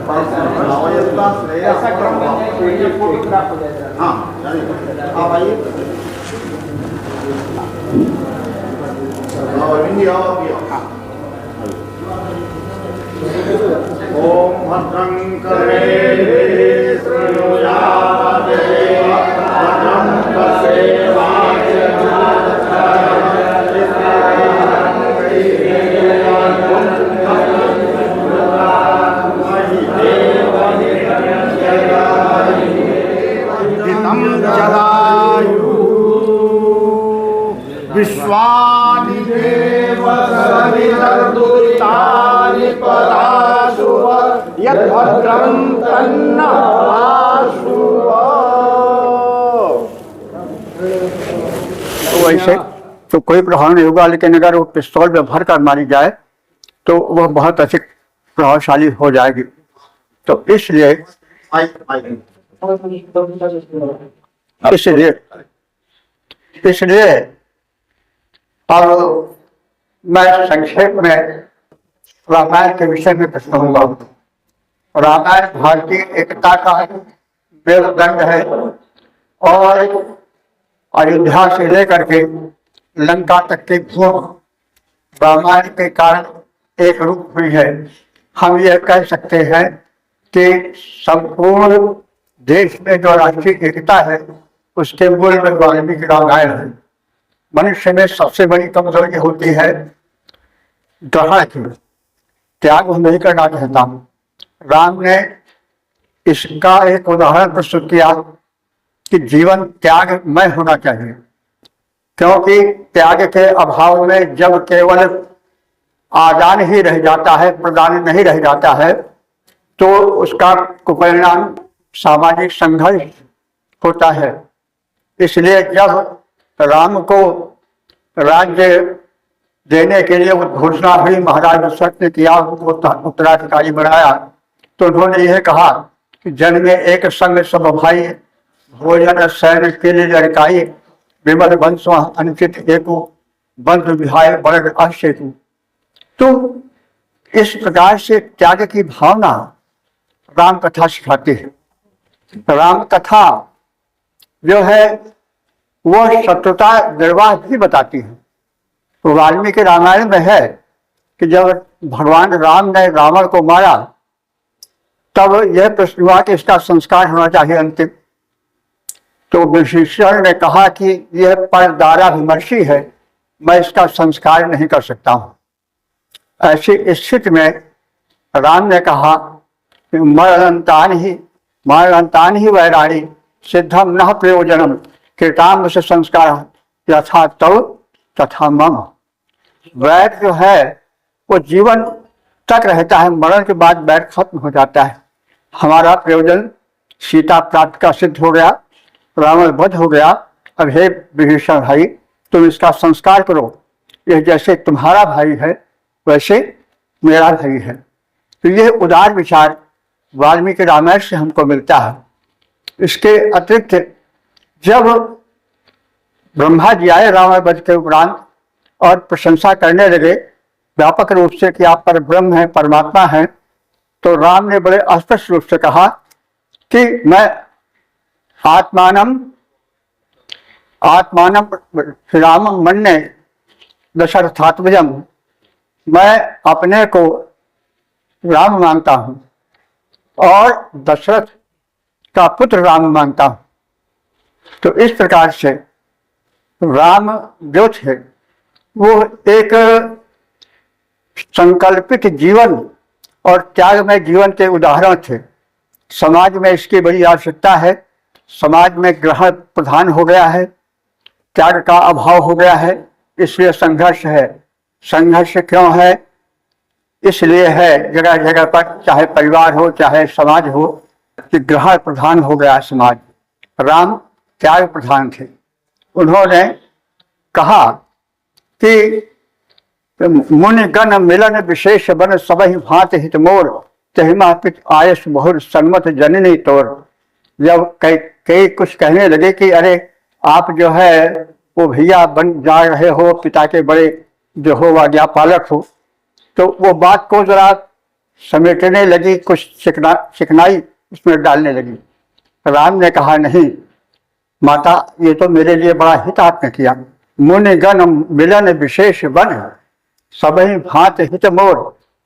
ऐसा क्रम में ये फोटोग्राफ हो जाएगा। हाँ आप आइए। ओम भद्रं कर्णेभिः शृणुयात् देवा भद्रं विश्वानि देव सवितर्दुरितानि पराशुव यद्भद्रं तन्नः आशुव। तो वैसे तो कोई प्रभाव नहीं होगा, लेकिन अगर वो पिस्तौल में भर कर मारी जाए तो वह बहुत अधिक प्रभावशाली हो जाएगी। तो इसलिए अब मैं संक्षेप में रामायण के विषय में कुछ कहूंगा। रामायण भारतीय एकता का मेरुदंड है और अयोध्या से लेकर के लंका तक की भूमि रामायण के कारण एक रूप हुई है। हम यह कह सकते हैं कि संपूर्ण देश में जो राष्ट्रीय एकता है उसके मूल में वाल्मीकि रामायण है। मनुष्य में सबसे बड़ी कमजोरी होती है ग्रहण की, त्याग नहीं करना चाहता। राम ने इसका एक उदाहरण प्रस्तुत किया कि जीवन त्यागमय होना चाहिए, क्योंकि त्याग के अभाव में जब केवल आदान ही रह जाता है, प्रदान नहीं रह जाता है, तो उसका कुपरिणाम सामाजिक संघर्ष होता है। इसलिए जब राम को राज्य देने के लिए घोषणा हुई, महाराज दशरथ ने किया, उनको उत्तराधिकारी बनाया, तो उन्होंने यह कहा कि जन में एक संग सब भाई, भोजन शयन के लिए लड़काई, विमल वंश अनुचित हेतु, बंधु विहाय वर्ग असेतु। तो इस प्रकार से त्याग की भावना राम कथा सिखाती है। राम कथा जो है वो शत्रुता निर्वाह भी बताती है। तो वाल्मीकि रामायण में है कि जब भगवान राम ने रावण को मारा तब यह प्रश्न हुआ कि इसका संस्कार होना चाहिए अंतिम। तो विभीषण ने कहा कि यह परदारा विमर्शी है, मैं इसका संस्कार नहीं कर सकता हूं। ऐसी स्थिति में राम ने कहा कि मरणंतान ही वैराणी सिद्धम न प्रयोजनम कृताम से संस्कार यथा तव तथा मम। वैर जो है वो जीवन तक रहता है, मरण के बाद वैर खत्म हो जाता है। हमारा प्रयोजन सीता प्राप्त का सिद्ध हो गया, रावण वध हो गया। अब हे विभीषण भाई, तुम इसका संस्कार करो। यह जैसे तुम्हारा भाई है वैसे मेरा भाई है। तो यह उदार विचार वाल्मीकि रामायण से हमको मिलता है। इसके अतिरिक्त जब ब्रह्मा जी आए रावण वध के उपरांत और प्रशंसा करने लगे व्यापक रूप से कि आप पर ब्रह्म है, परमात्मा है, तो राम ने बड़े स्पष्ट रूप से कहा कि मैं आत्मानम रामम मन्ये दशरथात्मजम, मैं अपने को राम मानता हूं और दशरथ का पुत्र राम मानता हूं। तो इस प्रकार से राम जो थे वो एक संकल्पित जीवन और त्यागमय जीवन के उदाहरण थे। समाज में इसकी बड़ी आवश्यकता है। समाज में ग्रहण प्रधान हो गया है, त्याग का अभाव हो गया है, इसलिए संघर्ष है। संघर्ष क्यों है? इसलिए है जगह जगह पर, चाहे परिवार हो चाहे समाज हो, कि ग्रहण प्रधान हो गया समाज। राम त्याग प्रधान थे। उन्होंने कहा कि मुनि गण मिलन विशेष बन सबहि भांत हित मोर, तहिमा पित आयस बहुर सन्मत जननी तोर। जब कई कुछ कहने लगे कि अरे आप जो है वो भैया बन जा रहे हो, पिता के बड़े जो हो आज्ञा पालक हो, तो वो बात को जरा समेटने लगी, कुछ चिकनाई उसमें डालने लगी। राम ने कहा, नहीं माता, ये तो मेरे लिए बड़ा हित आपने किया। मुनि गण मिलन विशेष बन, सबहि भांत हित मोर,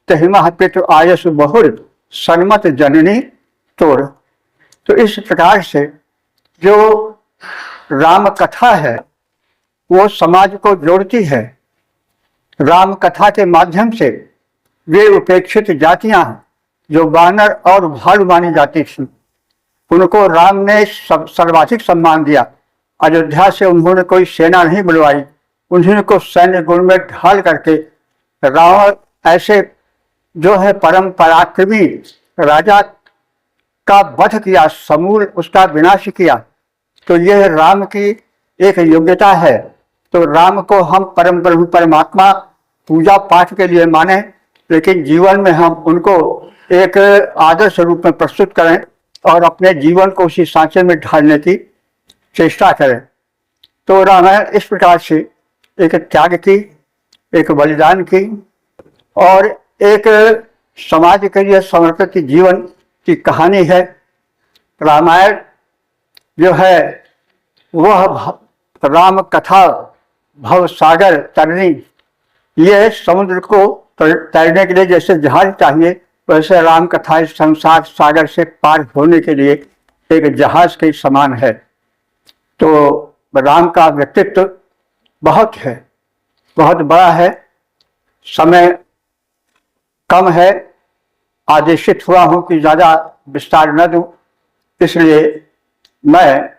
तहिमा पितु आयस बहुर, सन्मत जननी तोड़। तो इस प्रकार से जो राम कथा है वो समाज को जोड़ती है। राम कथा के माध्यम से वे उपेक्षित जातियां जो वानर और भालू मानी जाती थी, उनको राम ने सर्वाधिक सम्मान दिया। अयोध्या से उन्होंने कोई सेना नहीं बुलवाई, उन्हीं को सैन्य गुण में ढाल करके रावण ऐसे जो है परम पराक्रमी राजा का वध किया, समूल उसका विनाश किया। तो यह राम की एक योग्यता है। तो राम को हम परम ब्रह्म परमात्मा पूजा पाठ के लिए माने, लेकिन जीवन में हम उनको एक आदर्श रूप में प्रस्तुत करें और अपने जीवन को उसी सांचे में ढालने की चेष्टा करें। तो रामायण इस प्रकार से एक त्याग की, एक बलिदान की और एक समाज के लिए समर्पित जीवन की कहानी है। रामायण जो है वह राम कथा भव सागर तरनी, ये समुद्र को तैरने के लिए जैसे जहाज चाहिए, वैसे राम कथा इस संसार सागर से पार होने के लिए एक जहाज के समान है। तो राम का व्यक्तित्व बहुत है, बहुत बड़ा है। समय कम है, आदेशित हुआ हूं कि ज़्यादा विस्तार न दूं, इसलिए मैं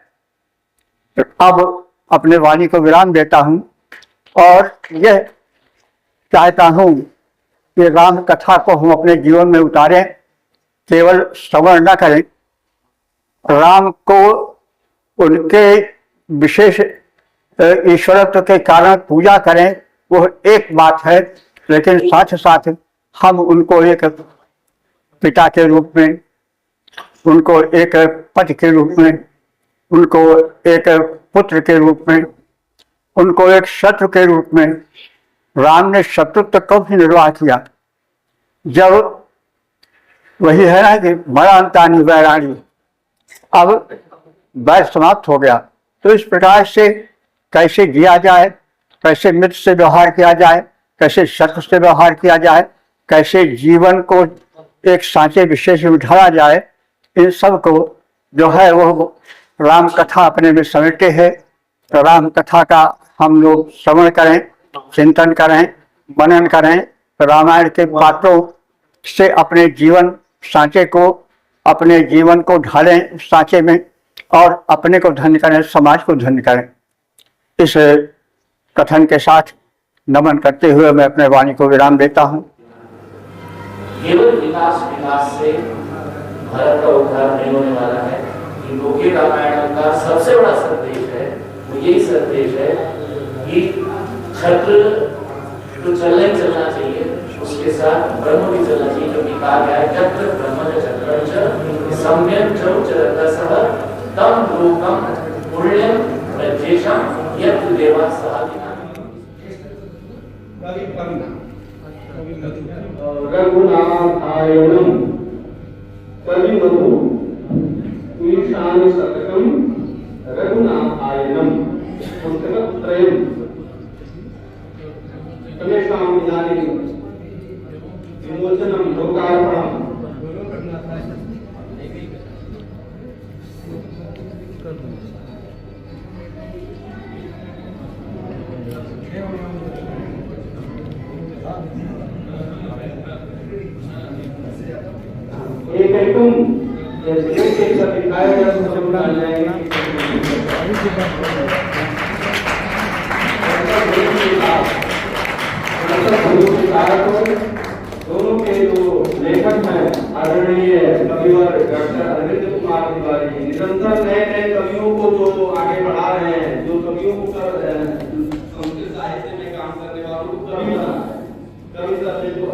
अब अपने वाणी को विराम देता हूं और यह चाहता हूं कि राम कथा को हम अपने जीवन में उतारें, केवल श्रवण न करें। राम को उनके विशेष ईश्वरत्व के कारण पूजा करें, वो एक बात है, लेकिन साथ साथ हम उनको एक पिता के रूप में, उनको एक पति के रूप में, उनको एक पुत्र के रूप में, उनको एक शत्रु के रूप में। राम ने शत्रुत्व कब भी निर्वाह किया, जब वही है ना कि बड़ा अंतानी वैराणी, अब वैर समाप्त हो गया। तो इस प्रकार से कैसे जिया जाए, कैसे मित्र से व्यवहार किया जाए, कैसे शत्रु से व्यवहार किया जाए, कैसे जीवन को एक सांचे विशेष में ढाला जाए, इन सब को जो है वो राम कथा अपने में समेटे है। तो राम कथा का हम लोग श्रवण करें, चिंतन करें, मनन करें, रामायण के पात्रों से अपने जीवन सांचे को, अपने जीवन को ढालें सांचे में और अपने को धन्य करें, समाज को धन्य करें। इस कथन के साथ नमन करते हुए मैं अपने वाणी को विराम देता हूँ। केवल विकास से भारत का उद्धार नहीं होने वाला है। लौकिक रामायण का सबसे बड़ा संदेश है, वो यही संदेश है कि क्षत्र तो चलना चाहिए, उसके साथ ब्रह्म भी चलना चाहिए, क्योंकि कहा गया है क्षत्र ब्रह्म चक्रंच सम्यक चरतसः तम लोकम पुण्यम प्रजेशम यत् देवा सहादिना। रघुनाथायणम कवि मधु ईशान शतकम रघुनाथायणम पुस्तकत्रयम तमेषां इदानीं विमोचनं लोकार्पणम्। एकैकं जैसे एक साथ दिखाया गया तो समझ आ जाएगा। दोनों के जो लेखक हैं आदरणीय कविवर डॉक्टर अरविंद कुमार तिवारी निरंतर नए नए कवियों को जो आगे बढ़ा रहे हैं, जो कवियों को संस्कृत साहित्य में काम करने वालों को कविता से जो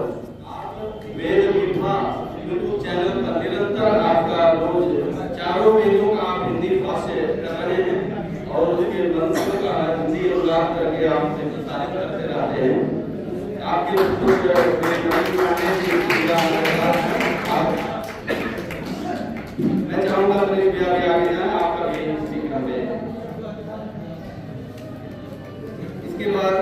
वेद विभा यूट्यूब चैनल पर निरंतर आपका रोज चारों वेदों का आप हिंदी भाषा कर रहे हैं और उसके मंत्रों का हिंदी अनुवाद करके आप प्रसारित करते रहते हैं। आप आपके बच्चों के मैं चाहूंगा अपने प्यार आगे जाए, आपका भी सीखना है। इसके बाद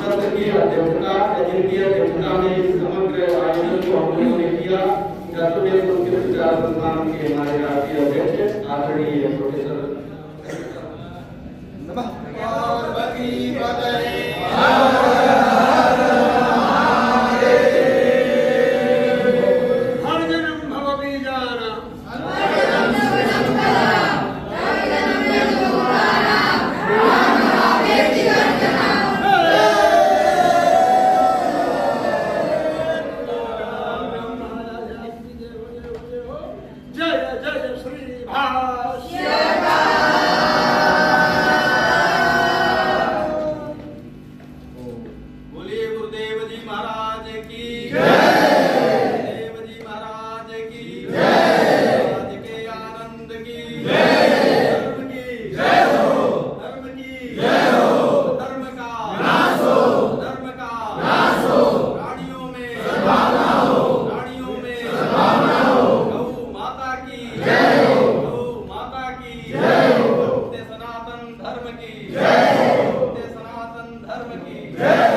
सत्र की अध्यक्षता जिनकी अध्यक्षता में इस समग्र आयोजन को हम लोगों ने किया, राष्ट्रीय संस्कृत विचार संस्थान के हमारे राष्ट्रीय अध्यक्ष आदरणीय प्रोफेसर सनातन धर्म की जय।